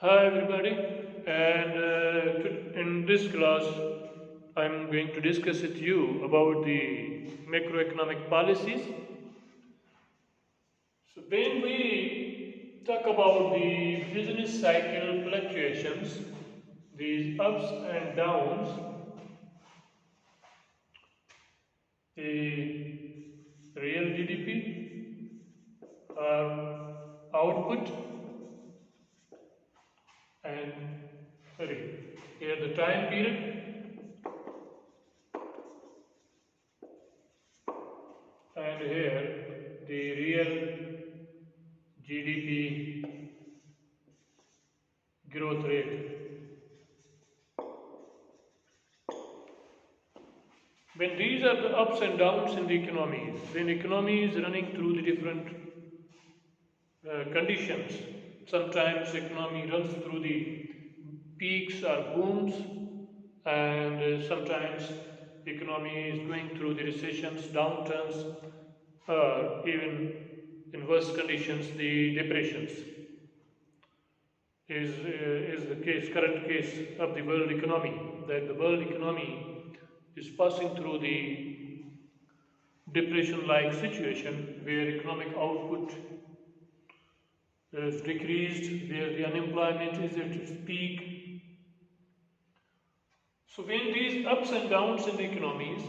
Hi everybody, and in this class, I'm going to discuss with you about the macroeconomic policies. So, when we talk about the business cycle fluctuations, these ups and downs, the real GDP, output, and here the time period, and here the real GDP growth rate. When these are the ups and downs in the economy, when economy is running through the different conditions, sometimes economy runs through the peaks or booms, and sometimes economy is going through the recessions, downturns, or even in worse conditions, the depressions. Is the current case of the world economy, that the world economy is passing through the depression-like situation where economic output is decreased, where the unemployment is at its peak. So when these ups and downs in the economies,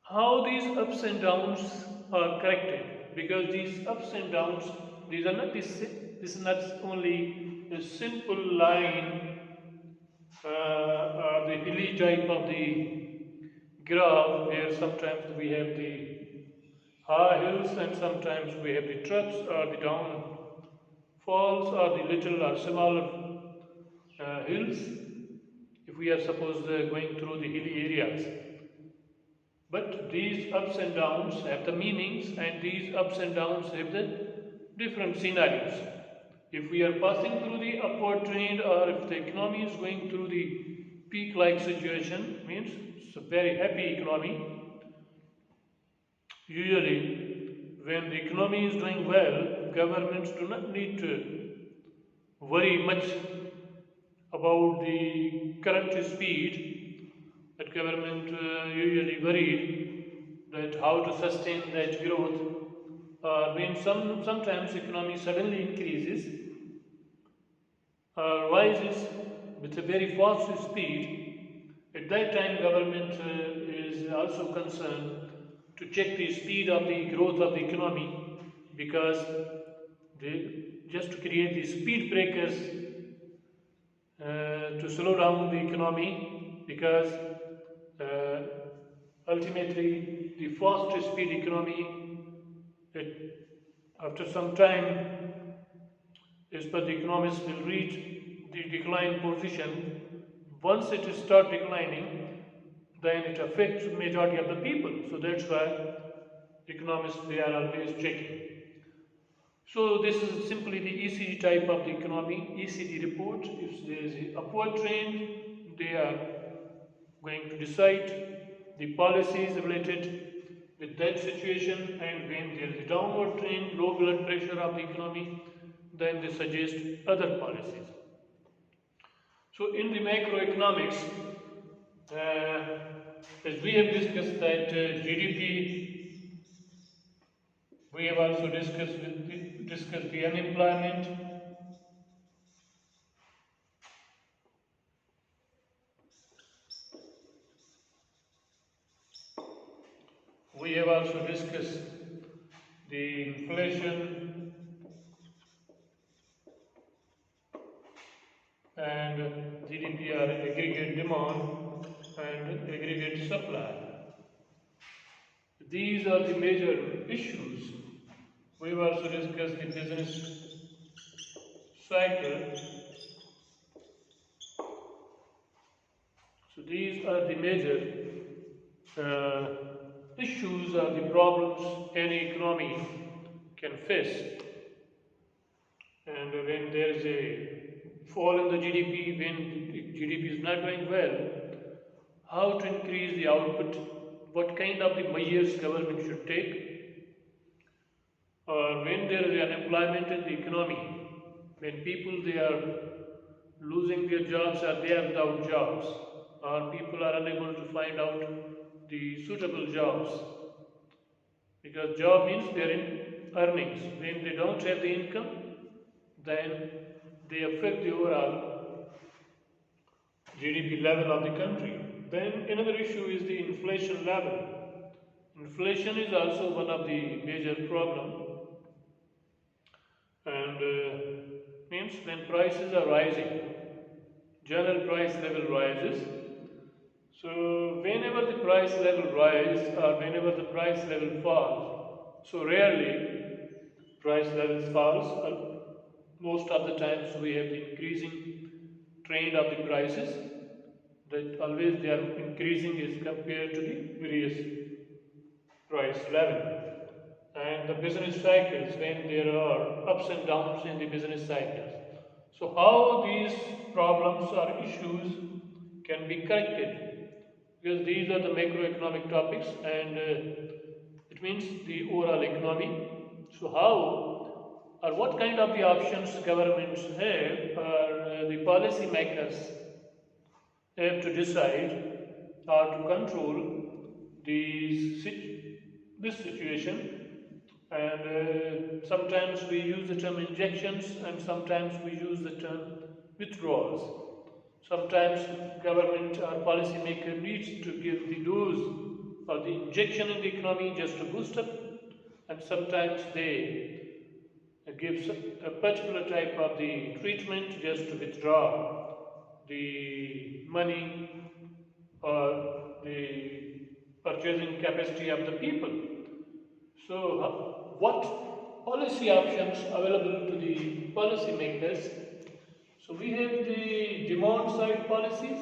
how these ups and downs are corrected? Because these ups and downs, these are not this is not only a simple line, the hilly type of the graph, where sometimes we have the high hills and sometimes we have the troughs or the downfalls or the little or smaller hills, if we are suppose going through the hilly areas. But these ups and downs have the meanings, and these ups and downs have the different scenarios. If we are passing through the upward trend, or if the economy is going through the peak-like situation, means it's a very happy economy. Usually, when the economy is doing well, governments do not need to worry much about the current speed. That government usually worried that how to sustain that growth. When sometimes economy suddenly increases rises with a very fast speed, at that time government is also concerned to check the speed of the growth of the economy, because they just to create the speed breakers to slow down the economy, because uh, ultimately the fast speed economy, it, after some time, as per the economists, will reach the decline position. Once it start declining, then it affects majority of the people. So that's why economists, they are always checking. So this is simply the ECG type of the economy, ECG report. If there is an upward trend, they are going to decide the policies related with that situation, and when there is a downward trend, low blood pressure of the economy, then they suggest other policies. So in the macroeconomics, as we have discussed that GDP, we have also discussed the unemployment. We have also discussed the inflation and GDP are aggregate demand and aggregate supply. These are the major issues. We have also discussed the business cycle. So these are the major issues or the problems any economy can face. And when there is a fall in the GDP, when the GDP is not doing well, how to increase the output, what kind of the measures government should take, or when there is unemployment in the economy, when people they are losing their jobs or they are without jobs, or people are unable to find out the suitable jobs, because job means they're in earnings. When they don't have the income, then they affect the overall GDP level of the country. Then another issue is the inflation level. Inflation is also one of the major problem, and means when prices are rising, general price level rises. So whenever the price level rises or whenever the price level falls, so rarely price levels falls. Most of the times we have the increasing trend of the prices, that always they are increasing as compared to the previous price level. And the business cycles, when there are ups and downs in the business cycles. So how these problems or issues can be corrected? Because these are the macroeconomic topics, and it means the overall economy. So how or what kind of the options governments have, or the policy makers have to decide or to control these, this situation. And sometimes we use the term injections, and sometimes we use the term withdrawals. Sometimes government or policymaker needs to give the dose or the injection in the economy just to boost up, and sometimes they give a particular type of the treatment just to withdraw the money or the purchasing capacity of the people. So, what policy options available to the policymakers? So, we have the demand side policies,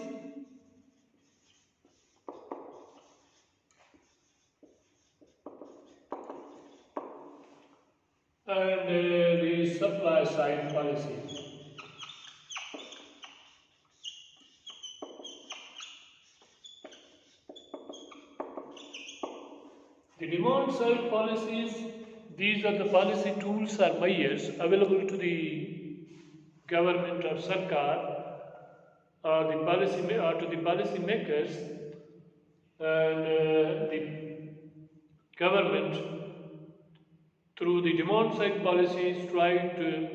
and the supply side policies. The demand side policies, these are the policy tools or measures available to the government or sarkar or the policy or to the policy makers, and the government through the demand side policies try to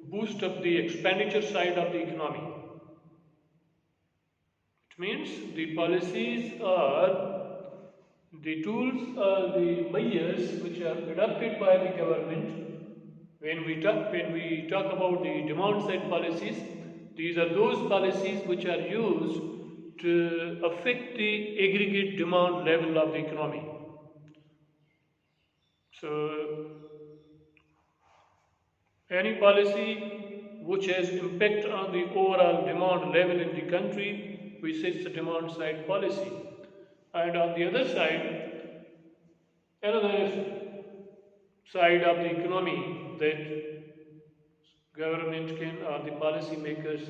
boost up the expenditure side of the economy. It means the policies are the tools or the measures which are adopted by the government. When we talk about the demand side policies, these are those policies which are used to affect the aggregate demand level of the economy. So, any policy which has impact on the overall demand level in the country, we say it's a demand side policy. And on the other side, another side of the economy that government can or the policy makers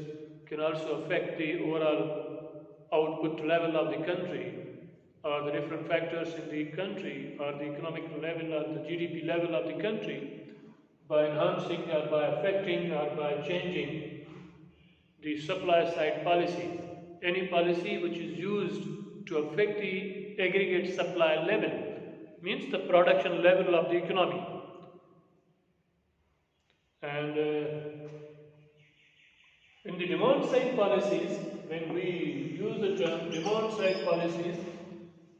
can also affect the overall output level of the country, or the different factors in the country, or the economic level or the GDP level of the country, by enhancing or by affecting or by changing the supply side policy. Any policy which is used to affect the aggregate supply level means the production level of the economy. And in the demand side policies, when we use the term demand side policies,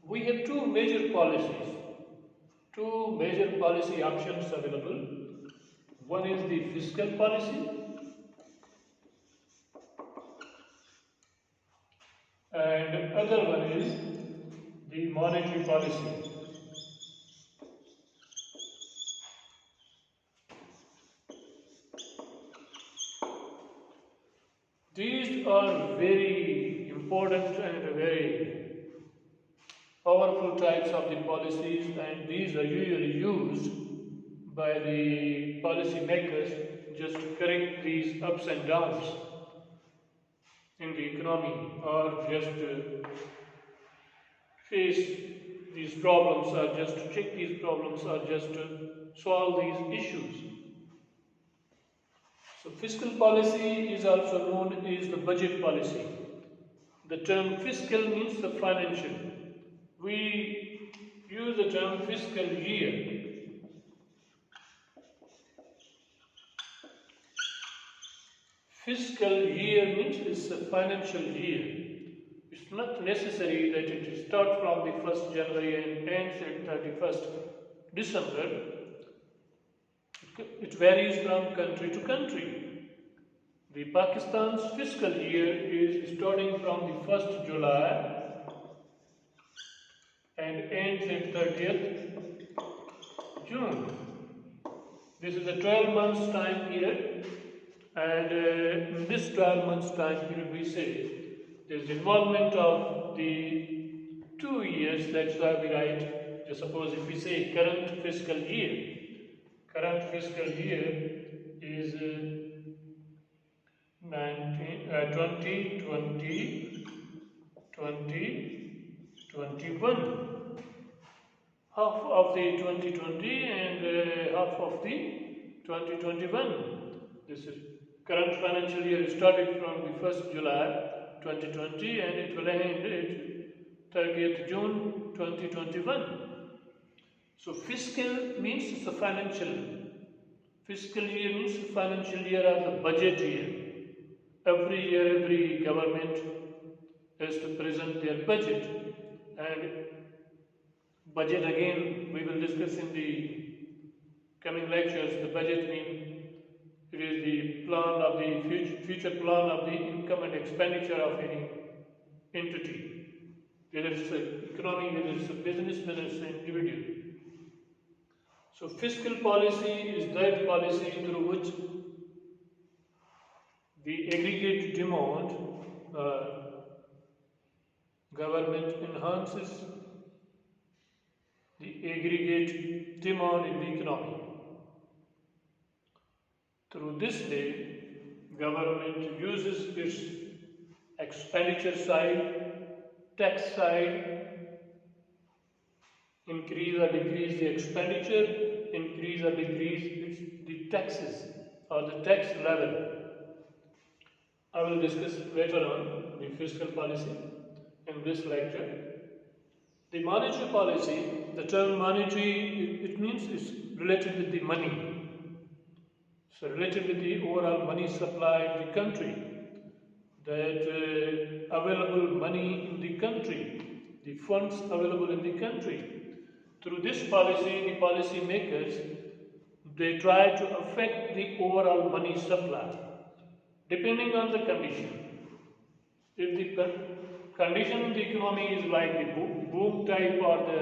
we have two major policy options available. One is the fiscal policy, and other one is the monetary policy. These are very important and very powerful types of the policies, and these are usually used by the policy makers just to correct these ups and downs in the economy, or just to face these problems, or just to check these problems, or just to solve these issues. So fiscal policy is also known as the budget policy. The term fiscal means the financial. We use the term fiscal year. Fiscal year means it's a financial year. It's not necessary that it starts from the 1st January and ends at 31st December. It varies from country to country. The Pakistan's fiscal year is starting from the 1st July and ends at 30th June. This is a 12 months time period, and in this 12 months time period we say there is involvement of the 2 years. That's why we write, just suppose if we say current fiscal year is 2021. Half of the 2020 and half of the 2021. This is current financial year started from the 1st July 2020 and it will end at 30th June 2021. So fiscal means it's a financial. Fiscal year means financial year or the budget year. Every year, every government has to present their budget, and budget again we will discuss in the coming lectures. The budget means it is the plan of the future plan of the income and expenditure of any entity, whether it's an economy, whether it's a business, whether it's an individual. So fiscal policy is that policy through which the aggregate demand government enhances the aggregate demand in the economy. Through this way, government uses its expenditure side, tax side, increase or decrease the expenditure, increase or decrease the taxes or the tax level. I will discuss later on the fiscal policy in this lecture. The monetary policy, the term monetary, it means it's related with the money. So related with the overall money supply in the country, that available money in the country, the funds available in the country. Through this policy, the policy makers, they try to affect the overall money supply, depending on the condition. If the condition in the economy is like the boom type or the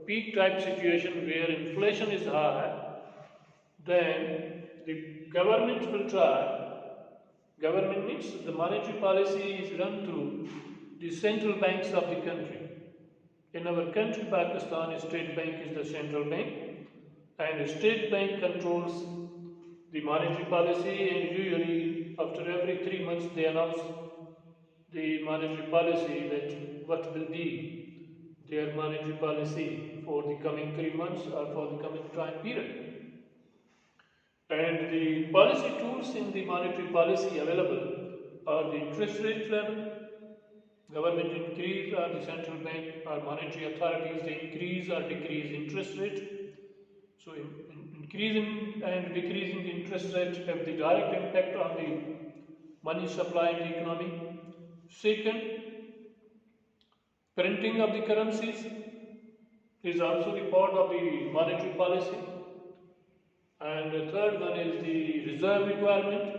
peak type situation where inflation is high, then the government will try. Government means the monetary policy is run through the central banks of the country. In our country, Pakistan, State Bank is the central bank, and State Bank controls the monetary policy, and usually after every 3 months they announce the monetary policy, that what will be their monetary policy for the coming 3 months or for the coming time period. And the policy tools in the monetary policy available are the interest rate level. Government increase or the central bank or monetary authorities, they increase or decrease interest rate. So increasing and decreasing the interest rate have the direct impact on the money supply in the economy. Second, printing of the currencies is also the part of the monetary policy. And the third one is the reserve requirement,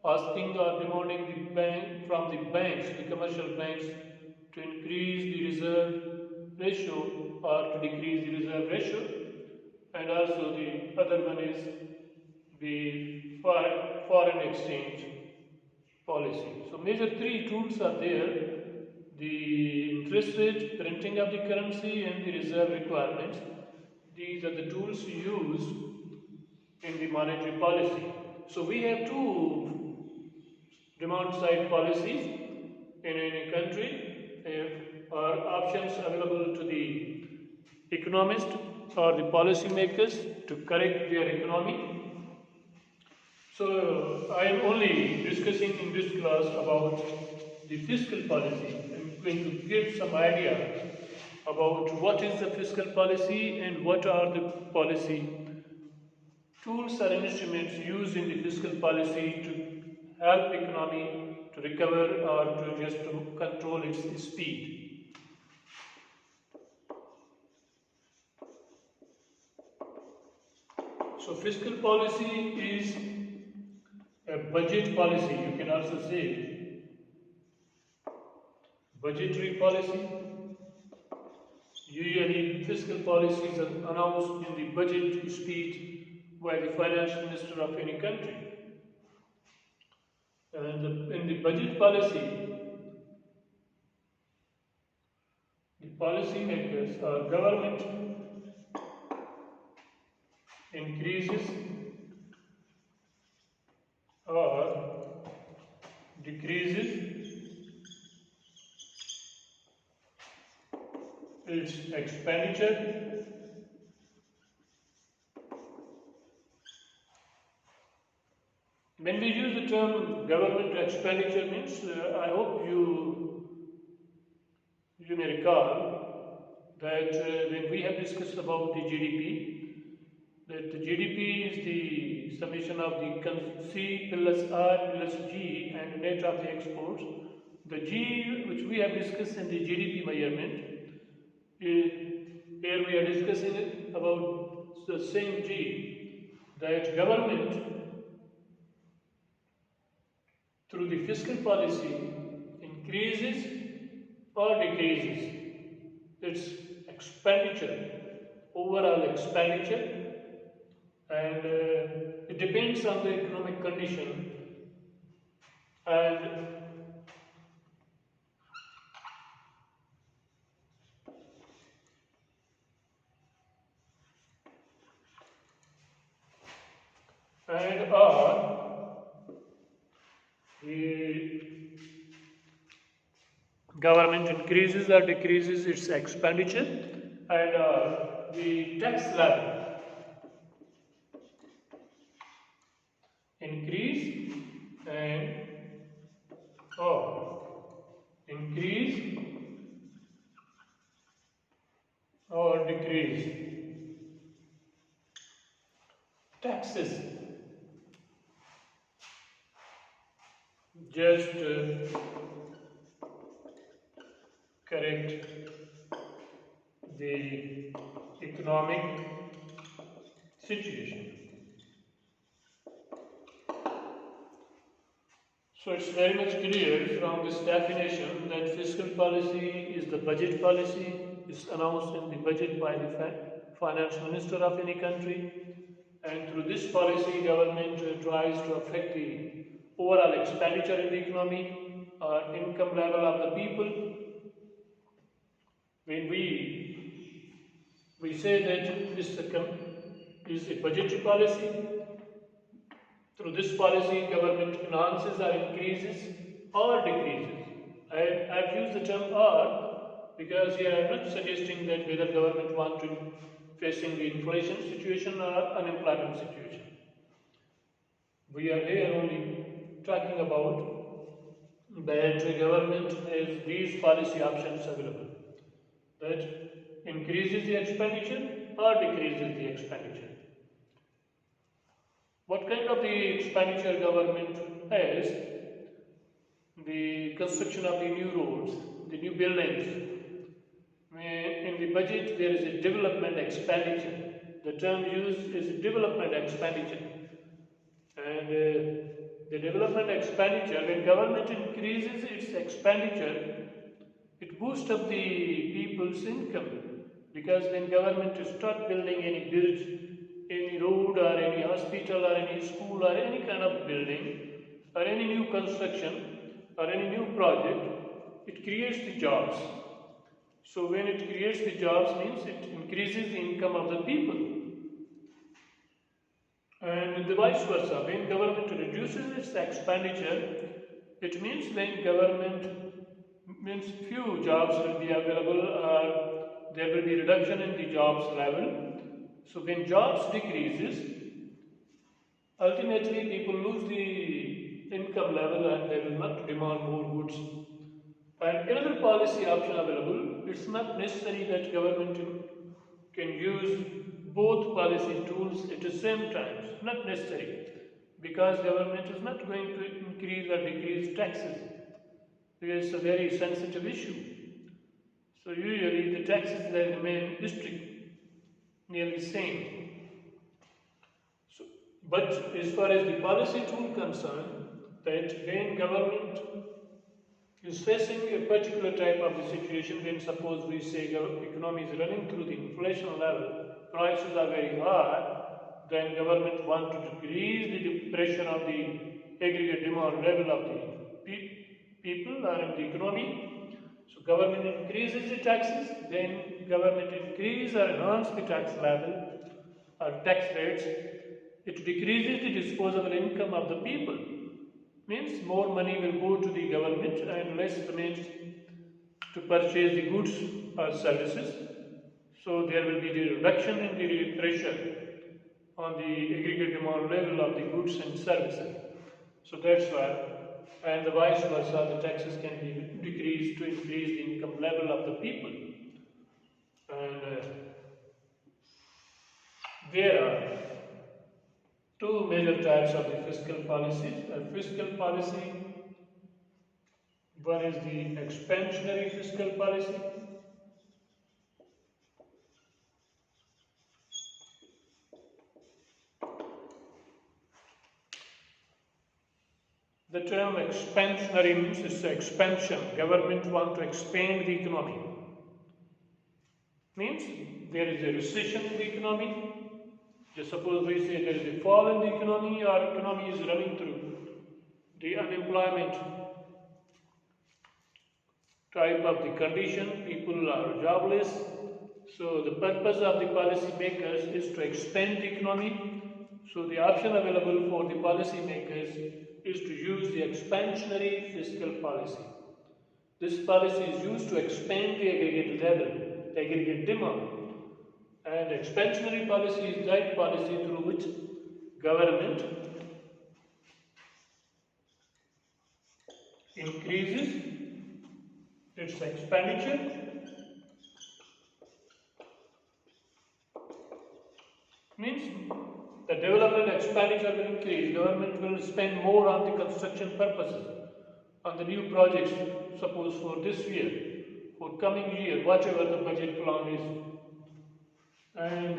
asking or demanding the bank from the banks, the commercial banks, to increase the reserve ratio or to decrease the reserve ratio. And also the other one is the foreign exchange policy. So major 3 tools are there: the interest rate, printing of the currency, and the reserve requirements. These are the tools used in the monetary policy. So we have 2 demand side policies in any country, are options available to the economists or the policy makers to correct their economy. So I am only discussing in this class about the fiscal policy. I'm going to give some idea about what is the fiscal policy and what are the policy tools or instruments used in the fiscal policy to help economy to recover or to just to control its speed. So fiscal policy is a budget policy, you can also say budgetary policy. Usually fiscal policies are announced in the budget speech by the finance minister of any country. And in the budget policy, the policy makers or government increases or decreases its expenditure when we use the term government expenditure means I hope you may recall that when we have discussed about the GDP, that the GDP is the summation of the C plus R plus G and net of the exports. The G which we have discussed in the GDP measurement, here we are discussing about the same G, that government through the fiscal policy increases or decreases its expenditure, overall expenditure, and it depends on the economic condition and or the government increases or decreases its expenditure, and the tax level increase and or increase or decrease taxes. Just correct the economic situation. So it's very much clear from this definition that fiscal policy is the budget policy, is announced in the budget by the finance minister of any country, and through this policy government tries to affect the overall expenditure in the economy or income level of the people. When we say that this is a budgetary policy, through this policy government enhances or increases or decreases. I've used the term or because here I am not suggesting that whether government wants to facing the inflation situation or unemployment situation. We are here only talking about that the government has these policy options available, that increases the expenditure or decreases the expenditure. What kind of the expenditure government has? The construction of the new roads, the new buildings. In the budget there is a development expenditure. The term used is development expenditure. And the development expenditure, when government increases its expenditure, it boosts up the people's income. Because when government start building any bridge, any road or any hospital or any school or any kind of building or any new construction or any new project, it creates the jobs. So when it creates the jobs means it increases the income of the people. And the vice versa, when government reduces its expenditure, it means when government means few jobs will be available or there will be reduction in the jobs level. So when jobs decreases, Ultimately, people lose the income level and they will not demand more goods. And another policy option available, it's not necessary that government can use both policy tools at the same time. Not necessary, because government is not going to increase or decrease taxes. It's a very sensitive issue. So usually the taxes they remain strict, nearly same. So, but as far as the policy tool concerned, that when government is facing a particular type of the situation, when suppose we say the economy is running through the inflation level, prices are very high, then government want to decrease the pressure on the aggregate demand level of the people or in the economy. So government increases the taxes, then government increase or enhance the tax level or tax rates. It decreases the disposable income of the people. Means more money will go to the government and less remains to purchase the goods or services. So there will be the reduction in the pressure on the aggregate demand level of the goods and services. So that's why, and the vice versa, the taxes can be decreased to increase the income level of the people. And there are two major types of the fiscal policies. Fiscal policy, one is the expansionary fiscal policy. The term expansionary means it's expansion. Government want to expand the economy. Means there is a recession in the economy. Just suppose we say there is a fall in the economy, or economy is running through the unemployment type of the condition, people are jobless. So the purpose of the policy makers is to expand the economy. So the option available for the policy makers is to use the expansionary fiscal policy. This policy is used to expand the aggregate level, the aggregate demand. And expansionary policy is that policy through which government increases its expenditure means the development expenditure will increase. Government will spend more on the construction purposes, on the new projects, suppose for this year, for coming year, whatever the budget plan is. And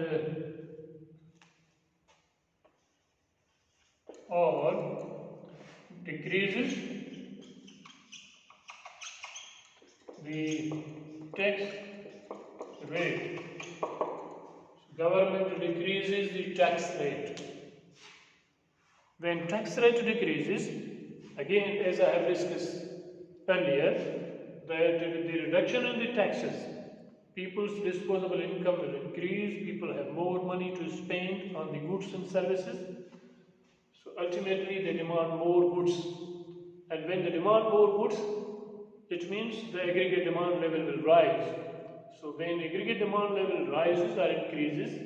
or decreases the tax rate. Government decreases the tax rate. When tax rate decreases, again as I have discussed earlier, that the reduction in the taxes, people's disposable income will increase, people have more money to spend on the goods and services. So ultimately they demand more goods. And when they demand more goods, it means the aggregate demand level will rise. So when aggregate demand level rises or increases,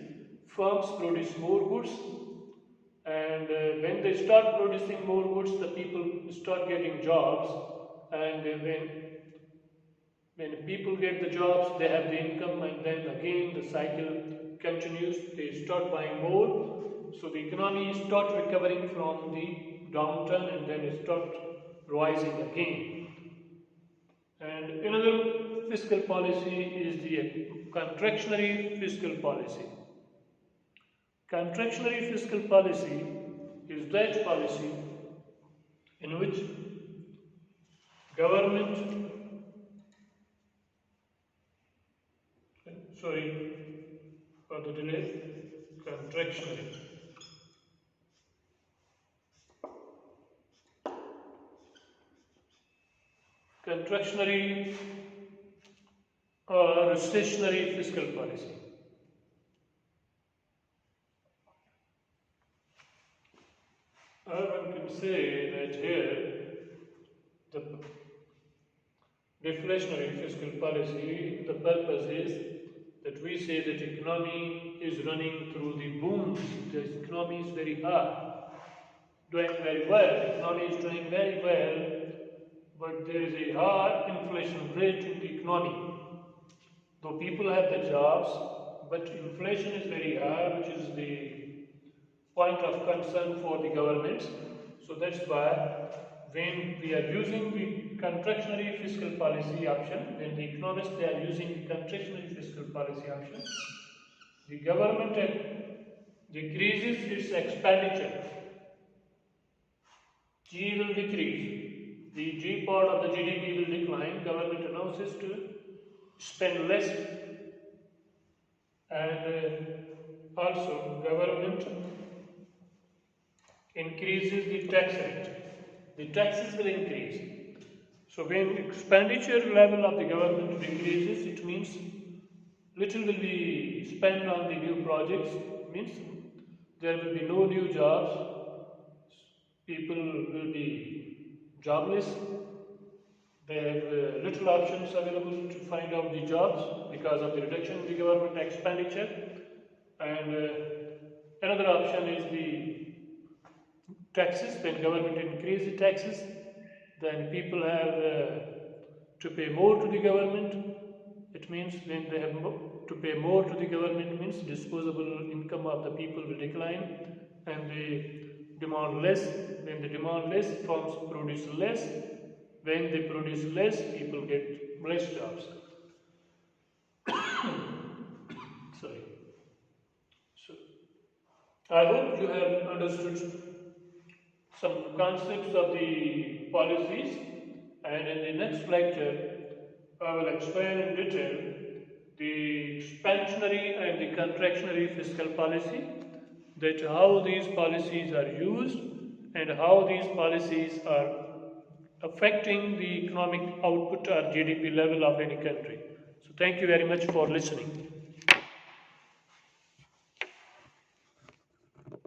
firms produce more goods, and when they start producing more goods, the people start getting jobs, and when people get the jobs, they have the income, and then again the cycle continues. They start buying more, so the economy starts recovering from the downturn, and then it starts rising again. And another fiscal policy is the contractionary fiscal policy. Contractionary fiscal policy is that policy in which government, sorry for the delay, contractionary. Contractionary or recessionary fiscal policy. One can say that here the deflationary fiscal policy, the purpose is that we say that economy is running through the booms, the economy is very high. doing very well, the economy is doing very well, but there is a high inflation rate in the economy. Though people have the jobs, but inflation is very high, which is the point of concern for the governments. So that's why when we are using the contractionary fiscal policy option, when the economists they are using the contractionary fiscal policy option, the government decreases its expenditure. G will decrease. The G part of the GDP will decline. Government announces to spend less, and also government increases the tax rate. The taxes will increase. So when expenditure level of the government decreases, it means little will be spent on the new projects, means there will be no new jobs, people will be jobless, they have little options available to find out the jobs because of the reduction in the government expenditure, and another option is the taxes. When government increases the taxes, then people have to pay more to the government. It means when they have to pay more to the government, means disposable income of the people will decline, and they demand less. When they demand less, firms produce less. When they produce less, people get less jobs. Sorry. So I hope you have understood some concepts of the policies, and in the next lecture I will explain in detail the expansionary and the contractionary fiscal policy, that how these policies are used and how these policies are affecting the economic output or GDP level of any country. So thank you very much for listening.